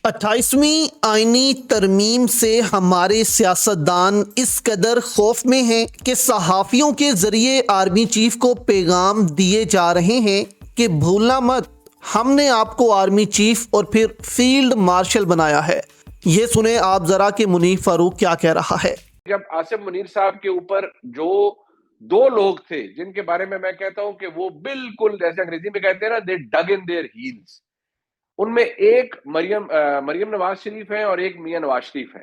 28वीं आईनी तरमीम से हमारे सियासतदान इस कदर खौफ में हैं कि सहाफ़ियों के ज़रिए आर्मी चीफ को पैगाम दिए जा रहे हैं कि भूलना मत, हमने आपको आर्मी चीफ और फिर फील्ड मार्शल बनाया है। ये सुने आप ज़रा कि मुनीर फारूक क्या कह रहा है। जब आसिम मुनीर साहब के ऊपर जो दो लोग थे जिनके बारे में मैं कहता हूं कि वो बिल्कुल जैसे अंग्रेजी में कहते हैं ना, दे डग इन देयर हील्स, उनमें एक मरियम नवाज शरीफ है और एक मियां नवाज शरीफ है।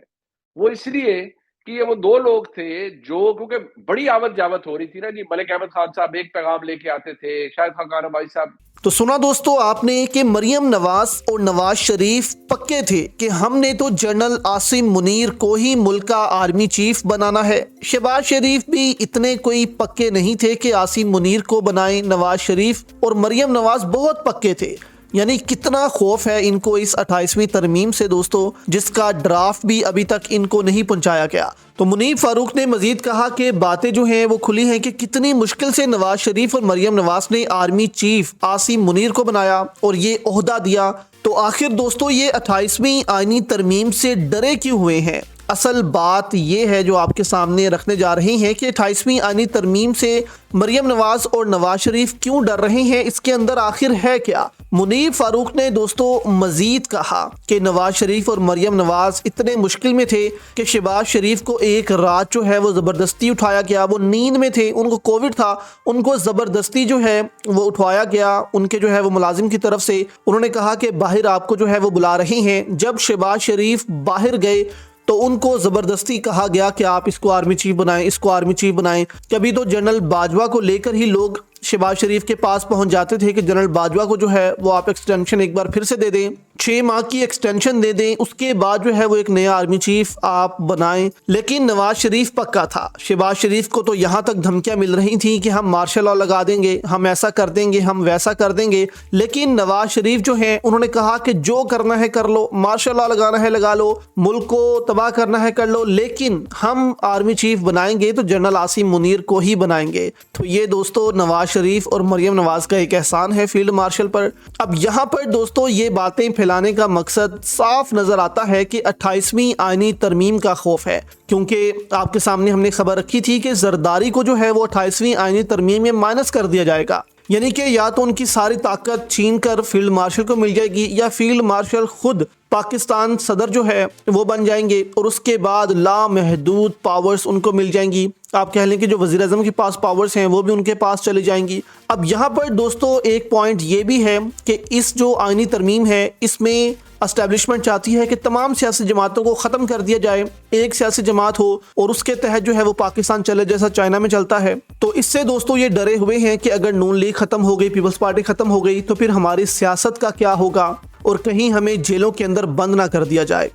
वो इसलिए कि ये वो दो लोग थे जो, क्योंकि बड़ी आवत जावत हो रही थी ना जी, मलिक अहमद खान साहब एक पैगाम लेके आते थे, शाहिद खान भाई साहब। तो सुना दोस्तों आपने कि मरियम नवाज और नवाज शरीफ पक्के थे कि हमने तो जनरल आसिम मुनीर को ही मुल्क का आर्मी चीफ बनाना है। शहबाज शरीफ भी इतने कोई पक्के नहीं थे कि आसिम मुनीर को बनाए नवाज शरीफ, और मरियम नवाज बहुत पक्के थे। यानी कितना खौफ है इनको इस 28वीं तरमीम से दोस्तों, जिसका ड्राफ्ट भी अभी तक इनको नहीं पहुंचाया गया। तो मुनीर फारूक ने मजीद कहा कि बातें जो हैं वो खुली हैं कि कितनी मुश्किल से नवाज शरीफ और मरियम नवाज ने आर्मी चीफ आसिम मुनीर को बनाया और ये ओहदा दिया। तो आखिर दोस्तों ये 28वीं आईनी तरमीम से डरे क्यों हुए हैं? असल बात यह है जो आपके सामने रखने जा रहे हैं कि 28वीं आईनी तरमीम से मरियम नवाज और नवाज शरीफ क्यों डर रहे हैं, इसके अंदर आखिर है क्या। मुनीर फारूक ने दोस्तों मजीद कहा कि नवाज शरीफ और मरियम नवाज इतने मुश्किल में थे कि शहबाज शरीफ को एक रात जो है वो ज़बरदस्ती उठाया गया। वो नींद में थे, उनको कोविड था, उनको ज़बरदस्ती जो है वो उठाया गया उनके जो है वो मुलाजिम की तरफ से। उन्होंने कहा कि बाहर आपको जो है वो बुला रहे हैं। जब शहबाज शरीफ बाहर गए तो उनको ज़बरदस्ती कहा गया कि आप इसको आर्मी चीफ बनाएं, इसको आर्मी चीफ बनाएं। कभी तो जनरल बाजवा को लेकर ही लोग शहबाज शरीफ के पास पहुंच जाते थे कि जनरल बाजवा को जो है वो आप एक्सटेंशन एक बार फिर से दे दें, 6 माह की एक्सटेंशन दे दें, उसके बाद जो है वो एक नया आर्मी चीफ आप बनाएं। लेकिन नवाज शरीफ पक्का था। शहबाज शरीफ को तो यहाँ तक धमकियां मिल रही थी कि हम मार्शल लॉ लगा देंगे, हम ऐसा कर देंगे, हम वैसा कर देंगे। लेकिन नवाज शरीफ जो है उन्होंने कहा कि जो करना है कर लो, मार्शल लॉ लगाना है लगा लो, मुल्क को तबाह करना है कर लो, लेकिन हम आर्मी चीफ बनाएंगे तो जनरल आसिम मुनीर को ही बनाएंगे। तो ये दोस्तों नवाज शरीफ और मरियम नवाज का एक एहसान है फील्ड मार्शल पर। अब यहाँ पर दोस्तों ये बातें फैलाने का मकसद साफ नजर आता है कि 28वीं आईनी तरमीम का खौफ है, क्योंकि आपके सामने हमने खबर रखी थी कि जरदारी को जो है वो 28वीं आईनी तरमीम में माइनस कर दिया जाएगा। यानी कि या तो उनकी सारी ताकत छीन कर फील्ड मार्शल को मिल जाएगी, या फील्ड मार्शल खुद पाकिस्तान सदर जो है वो बन जाएंगे और उसके बाद लामहदूद पावर्स उनको मिल जाएंगी। आप कह लें कि जो वज़ीर आज़म के पास पावर्स हैं वो भी उनके पास चली जाएंगी। अब यहाँ पर दोस्तों एक पॉइंट ये भी है कि इस जो आईनी तरमीम है इसमें एस्टेब्लिशमेंट चाहती है कि तमाम सियासी जमातों को ख़त्म कर दिया जाए, एक सियासी जमात हो और उसके तहत जो है वो पाकिस्तान चले जैसा चाइना में चलता है। तो इससे दोस्तों ये डरे हुए हैं कि अगर नून लीग ख़त्म हो गई, पीपल्स पार्टी ख़त्म हो गई, तो फिर हमारी सियासत का क्या होगा और कहीं हमें जेलों के अंदर बंद ना कर दिया जाए।